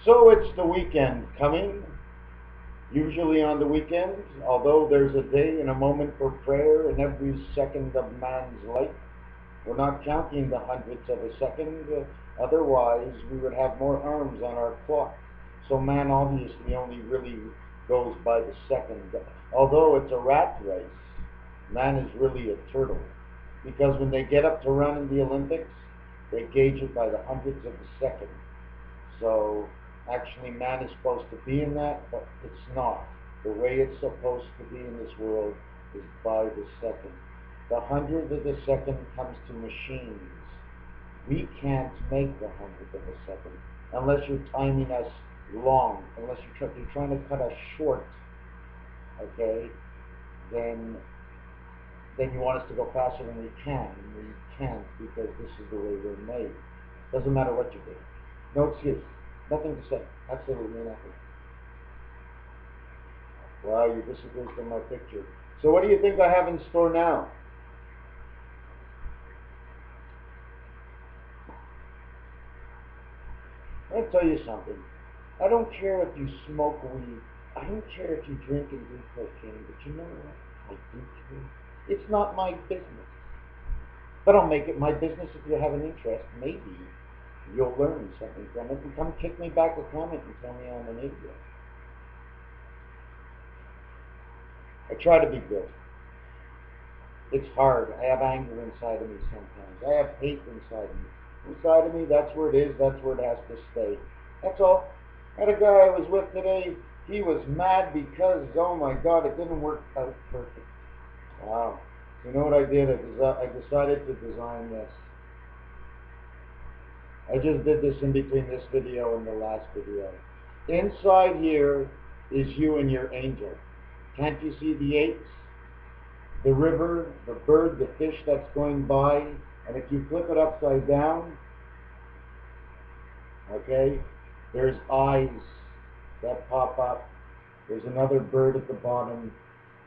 So it's the weekend coming. Usually on the weekends, although there's a day and a moment for prayer in every second of man's life, we're not counting the hundredths of a second. Otherwise, we would have more arms on our clock. So man obviously only really goes by the second. Although it's a rat race, man is really a turtle. Because when they get up to run in the Olympics, they gauge it by the hundredths of a second. So actually, man is supposed to be in that, but it's not. The way it's supposed to be in this world is by the second. The hundredth of a second comes to machines. We can't make the hundredth of a second unless you're timing us long, unless you're trying to cut us short. Okay, then then you want us to go faster than we can, and we can't because this is the way we're made. Doesn't matter what you do. No excuse. Nothing to say. Absolutely nothing. Wow, you disagreed from my picture. So what do you think I have in store now? I'll tell you something. I don't care if you smoke weed. I don't care if you drink and do cocaine. But you know what? I do too. It's not my business. But I'll make it my business if you have an interest. Maybe you'll learn something from it and come kick me back a comment and tell me I'm an idiot. I try to be good. It's hard. I have anger inside of me sometimes. I have hate inside of me. Inside of me, that's where it is. That's where it has to stay. That's all. I had a guy I was with today. He was mad because, oh my God, it didn't work out perfect. Wow. You know what I did? I decided to design this. I just did this in between this video and the last video. Inside here is you and your angel. Can't you see the apes? The river, the bird, the fish that's going by, and if you flip it upside down, okay, there's eyes that pop up. There's another bird at the bottom.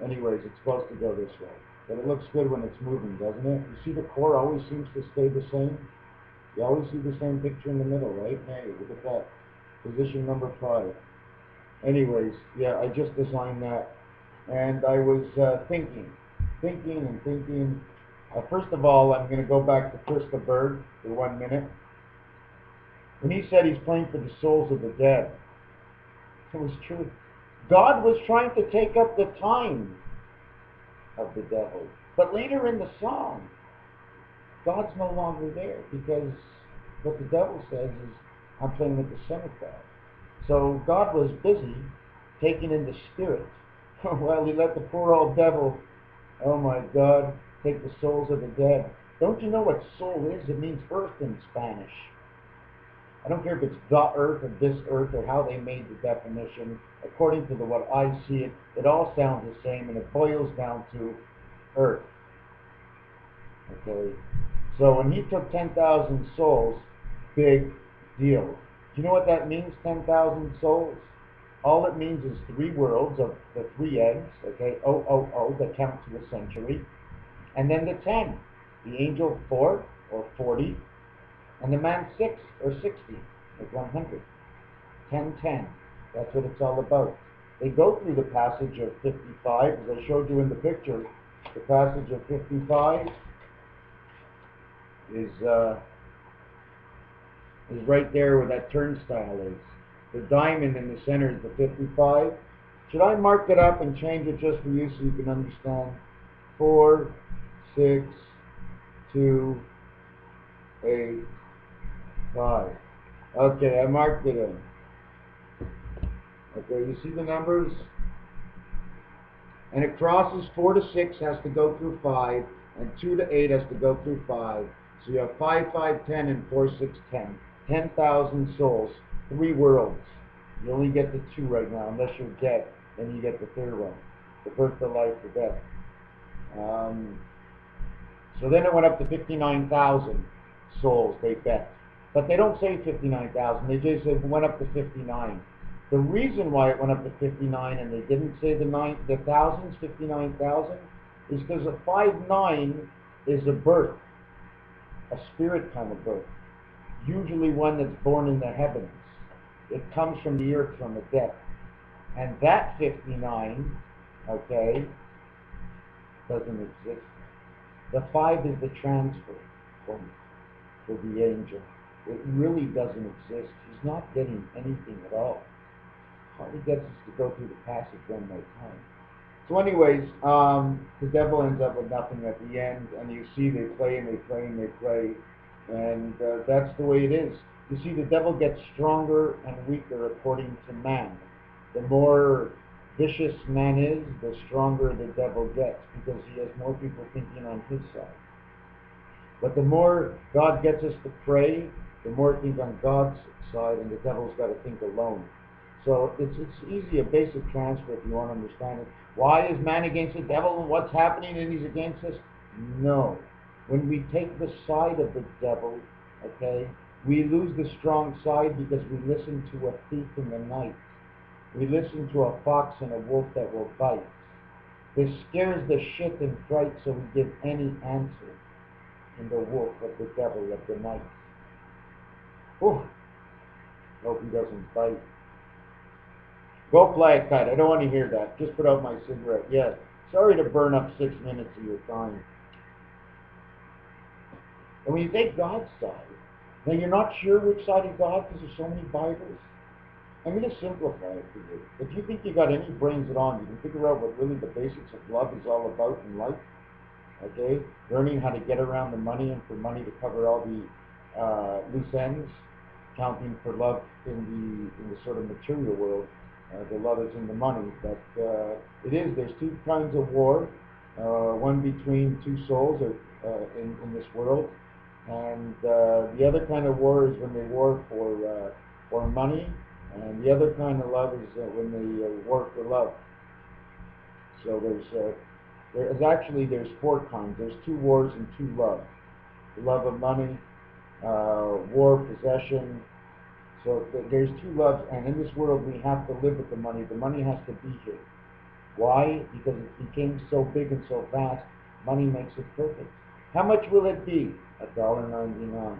Anyways, it's supposed to go this way. But it looks good when it's moving, doesn't it? You see the core always seems to stay the same? You always see the same picture in the middle, right? Hey, look at that. Position number 5. Anyways, yeah, I just designed that. And I was thinking. First of all, I'm going to go back to Chris the Bird for 1 minute. When he said he's playing for the souls of the dead, it was true. God was trying to take up the time of the devil. But later in the song, God's no longer there because what the devil says is, I'm playing with the scimitar. So God was busy taking in the spirit. Well, he let the poor old devil, oh my God, take the souls of the dead. Don't you know what soul is? It means earth in Spanish. I don't care if it's the earth or this earth or how they made the definition. According to what I see it, it all sounds the same and it boils down to earth. Okay? So when he took 10,000 souls, big deal. Do you know what that means, 10,000 souls? All it means is 3 worlds of the 3 eggs, okay, O, that count to a century, and then the 10, the angel 4 or 40, and the man 6 or 60, like 100. 10, that's what it's all about. They go through the passage of 55, as I showed you in the picture. The passage of 55 is right there where that turnstile is. The diamond in the center is the 55. Should I mark it up and change it just for you so you can understand? 4, 6, 2, 8, 5. Okay, I marked it in. Okay, you see the numbers? And it crosses 4 to 6 has to go through 5, and 2 to 8 has to go through 5. So you have 5, 5, 10, and 4, 6, 10. 10,000 souls, 3 worlds. You only get the 2 right now, unless you're dead. Then you get the 3rd one, the birth, the life, the death. So then it went up to 59,000 souls, they bet. But they don't say 59,000, they just say it went up to 59. The reason why it went up to 59 and they didn't say the thousands, 59,000, is because a 5-9 is a birth, a spirit kind of birth. Usually one that's born in the heavens. It comes from the earth, from the depth. And that 59, okay, doesn't exist. The 5 is the transfer point for the angel. It really doesn't exist. He's not getting anything at all. Hardly gets us to go through the passage one more time. So anyways, the devil ends up with nothing at the end, and you see they play and they play and they play, and that's the way it is. You see, the devil gets stronger and weaker according to man. The more vicious man is, the stronger the devil gets, because he has more people thinking on his side. But the more God gets us to pray, the more think on God's side, and the devil's got to think alone. So it's easy, a basic transfer if you want to understand it. Why is man against the devil, and what's happening and he's against us? No. When we take the side of the devil, okay, we lose the strong side because we listen to a thief in the night. We listen to a fox and a wolf that will bite. This scares the shit and fright, so we give any answer in the wolf of the devil of the night. Oh, hope he doesn't bite. Go fly a kite. I don't want to hear that. Just put out my cigarette. Yes. Sorry to burn up 6 minutes of your time. And when you take God's side, now you're not sure which side of God because there's so many Bibles. I'm going to simplify it for you. If you think you got any brains at all, you can figure out what really the basics of love is all about in life. Okay? Learning how to get around the money and for money to cover all the loose ends. Counting for love in the sort of material world. The love is in the money, but there's 2 kinds of war, one between 2 souls in this world, and the other kind of war is when they war for money, and the other kind of love is when they war for love. So there's 4 kinds. There's 2 wars and 2 loves. The love of money, war, possession. So there's 2 loves, and in this world we have to live with the money. The money has to be here. Why? Because it became so big and so vast, money makes it perfect. How much will it be? $1.99.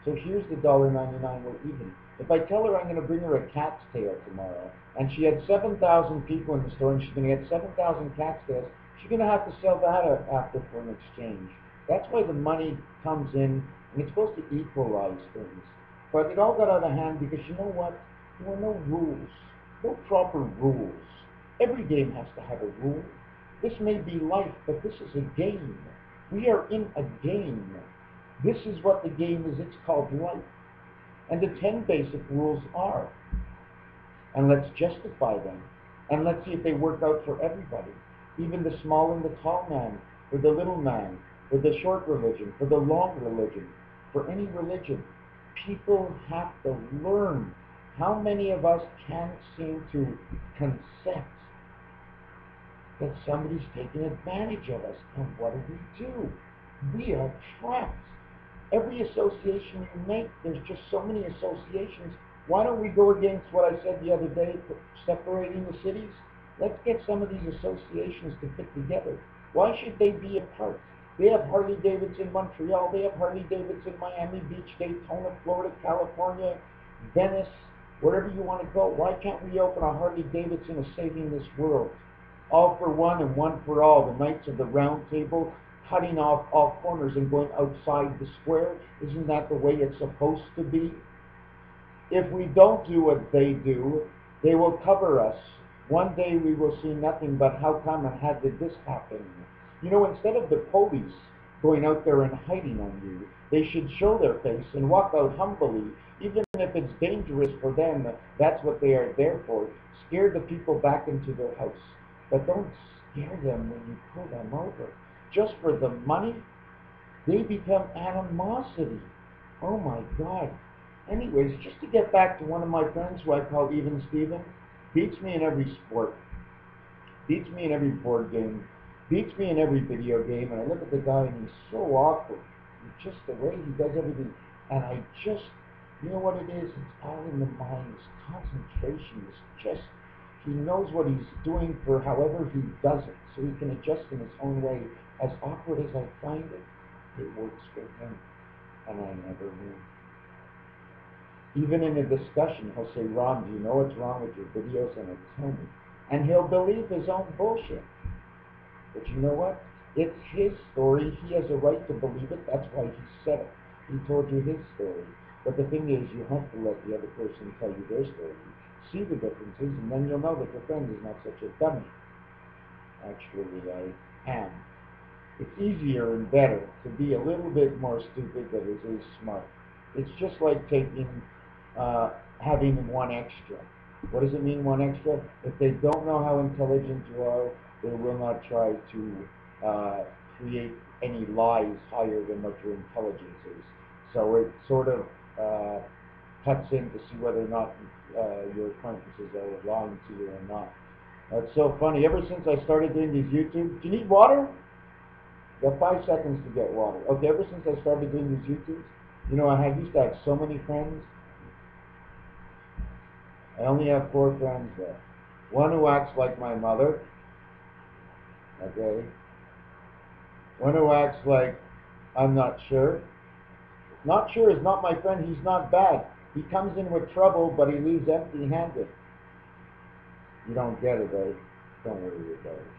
So here's the $1.99 we're even. If I tell her I'm going to bring her a cat's tail tomorrow, and she had 7,000 people in the store, and she's going to get 7,000 cat's tails, she's going to have to sell that after for an exchange. That's why the money comes in, and it's supposed to equalize things. But it all got out of hand because you know what? There were no rules, no proper rules. Every game has to have a rule. This may be life, but this is a game. We are in a game. This is what the game is. It's called life. And the 10 basic rules are. And let's justify them. And let's see if they work out for everybody. Even the small and the tall man, for the little man, for the short religion, for the long religion, for any religion. People have to learn. How many of us can't seem to consent that somebody's taking advantage of us? And what do? We are trapped. Every association you make, there's just so many associations. Why don't we go against what I said the other day, separating the cities? Let's get some of these associations to fit together. Why should they be apart? They have Harley-Davidson Montreal, they have Harley-Davidson Miami Beach, Daytona, Florida, California, Venice, wherever you want to go. Why can't we open a Harley-Davidson of saving this world? All for one and one for all, the Knights of the Round Table, cutting off all corners and going outside the square. Isn't that the way it's supposed to be? If we don't do what they do, they will cover us. One day we will see nothing but how come and how did this happen? You know, instead of the police going out there and hiding on you, they should show their face and walk out humbly, even if it's dangerous for them. That's what they are there for. Scare the people back into their house. But don't scare them when you pull them over. Just for the money, they become animosity. Oh my God. Anyways, just to get back to one of my friends who I call Even Steven, beats me in every sport, beats me in every board game, beats me in every video game, and I look at the guy and he's so awkward. Just the way he does everything. And I just, you know what it is? It's all in the mind. It's concentration. It's just, he knows what he's doing for however he does it, so he can adjust in his own way. As awkward as I find it, it works for him. And I never knew. Even in a discussion, he'll say, Ron, do you know what's wrong with your videos? And he'll tell me. And he'll believe his own bullshit. But you know what? It's his story. He has a right to believe it. That's why he said it. He told you his story. But the thing is, you have to let the other person tell you their story. See the differences, and then you'll know that your friend is not such a dummy. Actually, I am. It's easier and better to be a little bit more stupid than it is smart. It's just like having one extra. What does it mean, one extra? If they don't know how intelligent you are, they will not try to create any lies higher than what your intelligence is. So it sort of cuts in to see whether or not your acquaintances are lying to you or not. That's so funny. Ever since I started doing these YouTube, do you need water? You got 5 seconds to get water. Okay, ever since I started doing these YouTubes, you know, I used to have so many friends. I only have 4 friends left. One who acts like my mother. Okay. One who acts like I'm not sure. Not sure is not my friend. He's not bad. He comes in with trouble, but he leaves empty-handed. You don't get it, eh? Don't worry about it.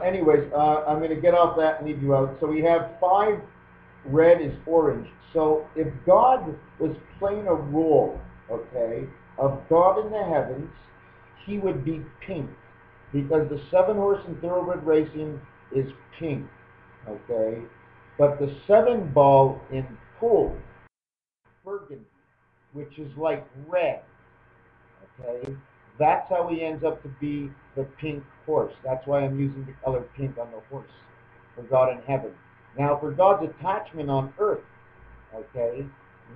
Anyways, I'm going to get off that and leave you out. So we have 5. Red is orange. So if God was playing a role, okay, of God in the heavens, he would be pink, because the 7-horse and thoroughbred racing is pink, okay? But the 7-ball in pool, burgundy, which is like red, okay? That's how he ends up to be the pink horse. That's why I'm using the color pink on the horse for God in heaven. Now, for God's attachment on earth, okay,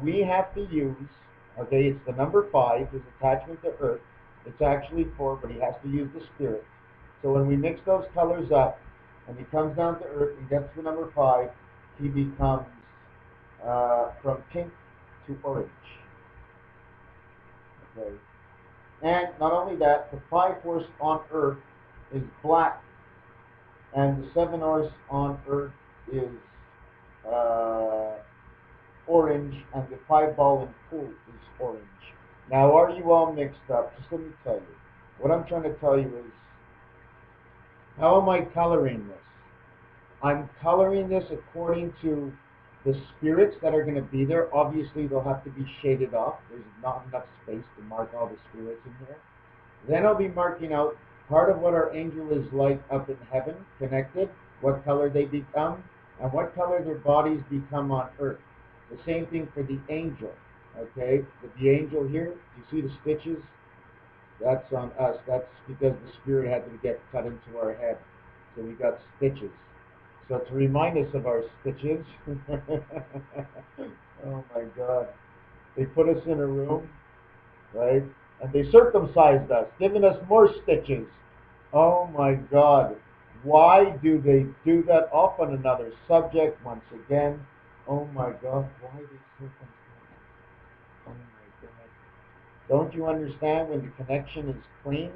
we have to use, okay, it's the number 5, his attachment to earth. It's actually 4, but he has to use the spirit. So when we mix those colors up, and he comes down to earth and gets the number 5, he becomes from pink to orange. Okay. And not only that, the 5-horse on earth is black, and the 7-horse on earth is orange, and the 5-ball in pool is orange. Now, are you all mixed up? Just let me tell you. What I'm trying to tell you is, how am I coloring this? I'm coloring this according to the spirits that are going to be there. Obviously, they'll have to be shaded off. There's not enough space to mark all the spirits in here. Then I'll be marking out part of what our angel is like up in heaven, connected, what color they become, and what color their bodies become on earth. The same thing for the angel, okay? With the angel here, you see the stitches? That's on us. That's because the spirit had to get cut into our head. So we got stitches. So to remind us of our stitches, oh my God. They put us in a room, right? And they circumcised us, giving us more stitches. Oh my God. Why do they do that? Off on another subject once again. Oh my God. Why they circumcise? Oh my God. Don't you understand when the connection is clean,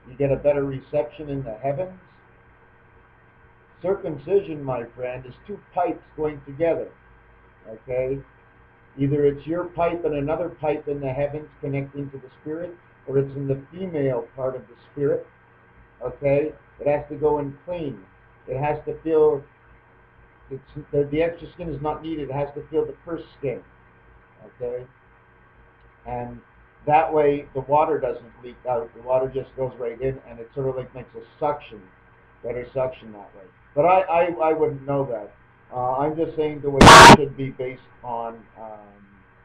you get a better reception in the heavens? Circumcision, my friend, is 2 pipes going together. Okay? Either it's your pipe and another pipe in the heavens connecting to the spirit, or it's in the female part of the spirit. Okay? It has to go in clean. It has to feel, the extra skin is not needed. It has to feel the first skin. Okay? And that way the water doesn't leak out. The water just goes right in, and it sort of like makes a suction, better suction that way. But I wouldn't know that. I'm just saying the way it should be based on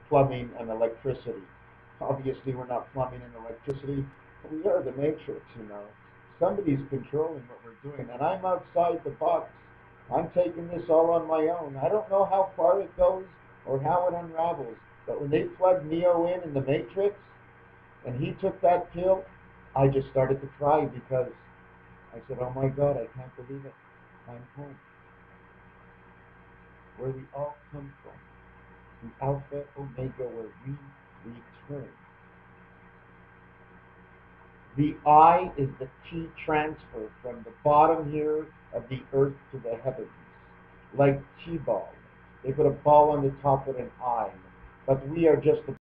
plumbing and electricity. Obviously, we're not plumbing and electricity. We are the matrix, you know. Somebody's controlling what we're doing, and I'm outside the box. I'm taking this all on my own. I don't know how far it goes or how it unravels, but when they plugged Neo in the Matrix, and he took that pill, I just started to cry because I said, oh my God, I can't believe it. I'm home. Where we all come from. The Alpha Omega, where we return. The I is the T transfer from the bottom here of the earth to the heavens, like T-ball. They put a ball on the top with an I, but we are just the